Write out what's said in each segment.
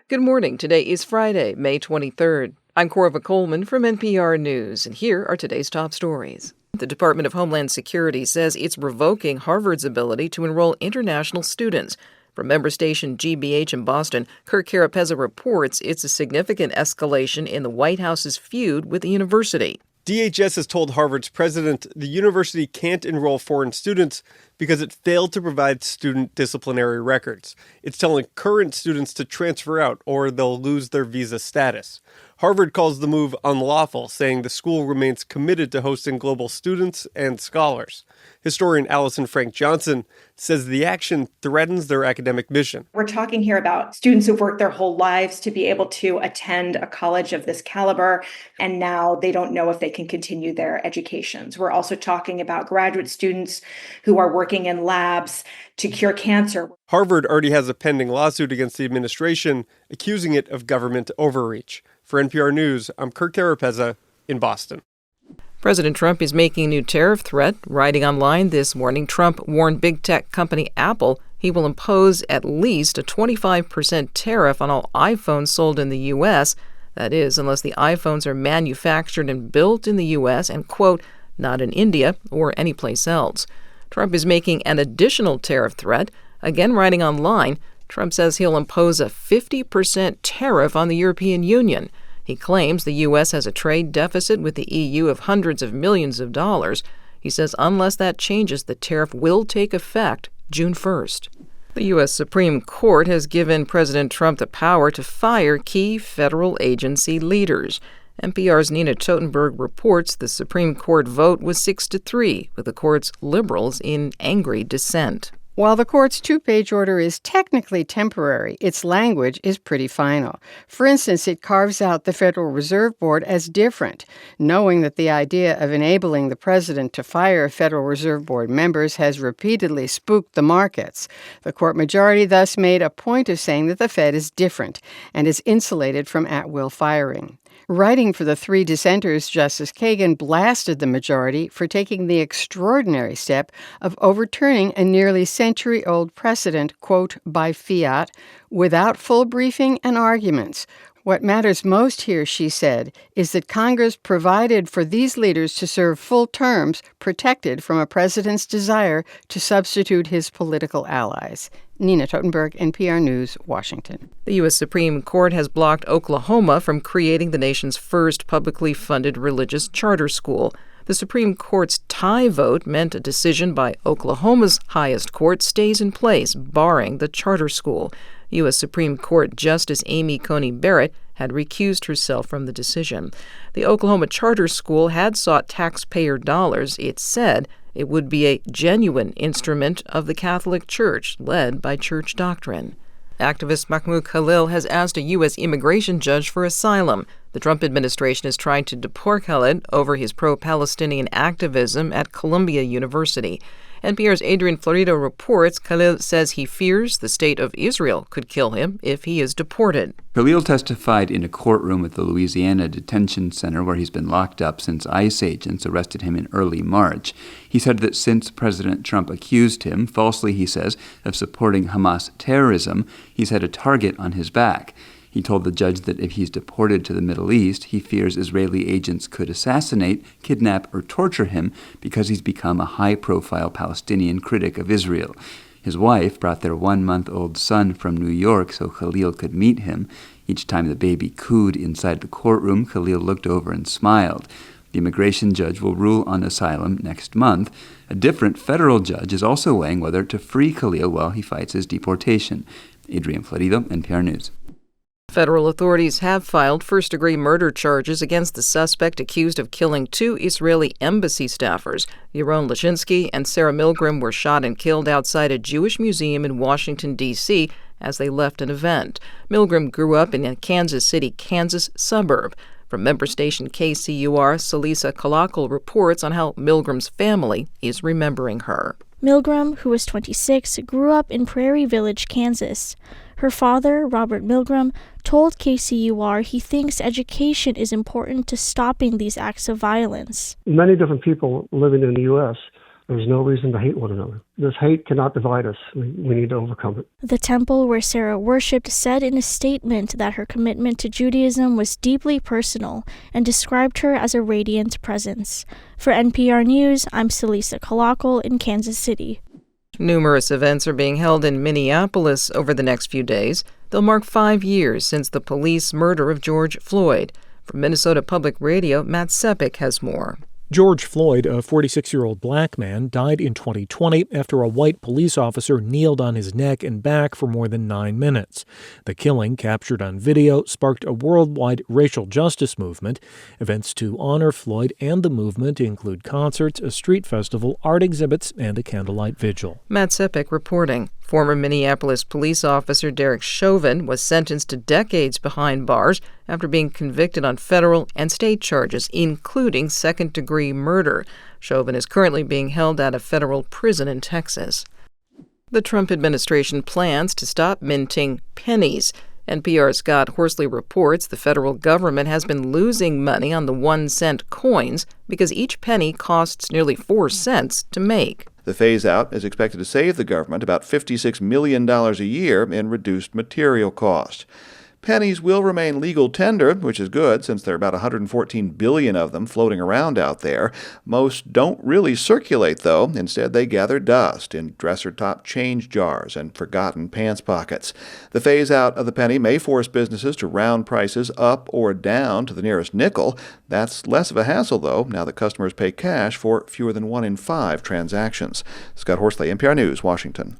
Good morning. Today is Friday, May 23rd. I'm Corva Coleman from NPR News, and here are today's top stories. The Department of Homeland Security says it's revoking Harvard's ability to enroll international students. From member station GBH in Boston, Kirk Carapezza reports it's a significant escalation in the White House's feud with the university. DHS has told Harvard's president the university can't enroll foreign students because it failed to provide student disciplinary records. It's telling current students to transfer out or they'll lose their visa status. Harvard calls the move unlawful, saying the school remains committed to hosting global students and scholars. Historian Allison Frank Johnson says the action threatens their academic mission. We're talking here about students who've worked their whole lives to be able to attend a college of this caliber, and now they don't know if they can continue their educations. We're also talking about graduate students who are working in labs to cure cancer. Harvard already has a pending lawsuit against the administration, accusing it of government overreach. For NPR News, I'm Kirk Carapezza in Boston. President Trump is making a new tariff threat. Writing online this morning, Trump warned big tech company Apple he will impose at least a 25% tariff on all iPhones sold in the U.S. That is, unless the iPhones are manufactured and built in the U.S. and, quote, not in India or anyplace else. Trump is making an additional tariff threat. Again, writing online, Trump says he'll impose a 50% tariff on the European Union. He claims the U.S. has a trade deficit with the EU of hundreds of millions of dollars. He says unless that changes, the tariff will take effect June 1st. The U.S. Supreme Court has given President Trump the power to fire key federal agency leaders. NPR's Nina Totenberg reports the Supreme Court vote was 6-3, with the court's liberals in angry dissent. While the court's two-page order is technically temporary, its language is pretty final. For instance, it carves out the Federal Reserve Board as different, knowing that the idea of enabling the president to fire Federal Reserve Board members has repeatedly spooked the markets. The court majority thus made a point of saying that the Fed is different and is insulated from at-will firing. Writing for the three dissenters, Justice Kagan blasted the majority for taking the extraordinary step of overturning a nearly century-old precedent, quote, by fiat, without full briefing and arguments. What matters most here, she said, is that Congress provided for these leaders to serve full terms protected from a president's desire to substitute his political allies. Nina Totenberg, NPR News, Washington. The U.S. Supreme Court has blocked Oklahoma from creating the nation's first publicly funded religious charter school. The Supreme Court's tie vote meant a decision by Oklahoma's highest court stays in place, barring the charter school. U.S. Supreme Court Justice Amy Coney Barrett had recused herself from the decision. The Oklahoma charter school had sought taxpayer dollars. It said it would be a genuine instrument of the Catholic Church, led by church doctrine. Activist Mahmoud Khalil has asked a U.S. immigration judge for asylum. The Trump administration is trying to deport Khalil over his pro-Palestinian activism at Columbia University. NPR's Adrian Florido reports Khalil says he fears the state of Israel could kill him if he is deported. Khalil testified in a courtroom at the Louisiana Detention Center where he's been locked up since ICE agents arrested him in early March. He said that since President Trump accused him, falsely he says, of supporting Hamas terrorism, he's had a target on his back. He told the judge that if he's deported to the Middle East, he fears Israeli agents could assassinate, kidnap, or torture him because he's become a high-profile Palestinian critic of Israel. His wife brought their 1-month-old son from New York so Khalil could meet him. Each time the baby cooed inside the courtroom, Khalil looked over and smiled. The immigration judge will rule on asylum next month. A different federal judge is also weighing whether to free Khalil while he fights his deportation. Adrian Florido, NPR News. Federal authorities have filed first-degree murder charges against the suspect accused of killing two Israeli embassy staffers. Yaron Lashinsky and Sarah Milgram were shot and killed outside a Jewish museum in Washington, D.C. as they left an event. Milgram grew up in a Kansas City, Kansas suburb. From member station KCUR, Salisa Kalakal reports on how Milgram's family is remembering her. Milgram, who was 26, grew up in Prairie Village, Kansas. Her father, Robert Milgram, told KCUR he thinks education is important to stopping these acts of violence. Many different people living in the U.S. There's no reason to hate one another. This hate cannot divide us. We need to overcome it. The temple where Sarah worshipped said in a statement that her commitment to Judaism was deeply personal and described her as a radiant presence. For NPR News, I'm Salisa Kalakal in Kansas City. Numerous events are being held in Minneapolis over the next few days. They'll mark 5 years since the police murder of George Floyd. From Minnesota Public Radio, Matt Sepik has more. George Floyd, a 46-year-old black man, died in 2020 after a white police officer kneeled on his neck and back for more than 9 minutes. The killing, captured on video, sparked a worldwide racial justice movement. Events to honor Floyd and the movement include concerts, a street festival, art exhibits, and a candlelight vigil. Matt Sepik reporting. Former Minneapolis police officer Derek Chauvin was sentenced to decades behind bars after being convicted on federal and state charges, including second-degree murder. Chauvin is currently being held at a federal prison in Texas. The Trump administration plans to stop minting pennies. NPR's Scott Horsley reports the federal government has been losing money on the 1-cent coins because each penny costs nearly 4 cents to make. The phase-out is expected to save the government about $56 million a year in reduced material cost. Pennies will remain legal tender, which is good since there are about 114 billion of them floating around out there. Most don't really circulate, though. Instead, they gather dust in dresser-top change jars and forgotten pants pockets. The phase-out of the penny may force businesses to round prices up or down to the nearest nickel. That's less of a hassle, though, now that customers pay cash for fewer than 1 in 5 transactions. Scott Horsley, NPR News, Washington.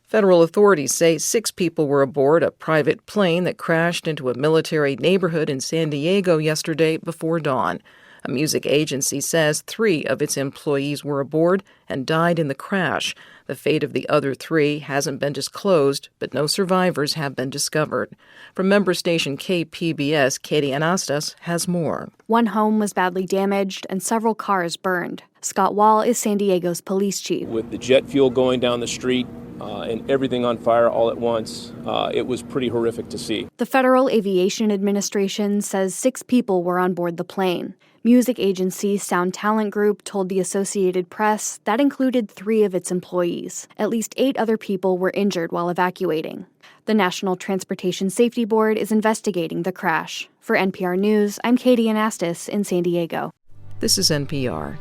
Federal authorities say 6 people were aboard a private plane that crashed into a military neighborhood in San Diego yesterday before dawn. A music agency says 3 of its employees were aboard and died in the crash. The fate of the other 3 hasn't been disclosed, but no survivors have been discovered. From member station KPBS, Katie Anastas has more. One home was badly damaged and several cars burned. Scott Wall is San Diego's police chief. With the jet fuel going down the street and everything on fire all at once, it was pretty horrific to see. The Federal Aviation Administration says 6 people were on board the plane. Music agency Sound Talent Group told the Associated Press that included 3 of its employees. At least 8 other people were injured while evacuating. The National Transportation Safety Board is investigating the crash. For NPR News, I'm Katie Anastas in San Diego. This is NPR.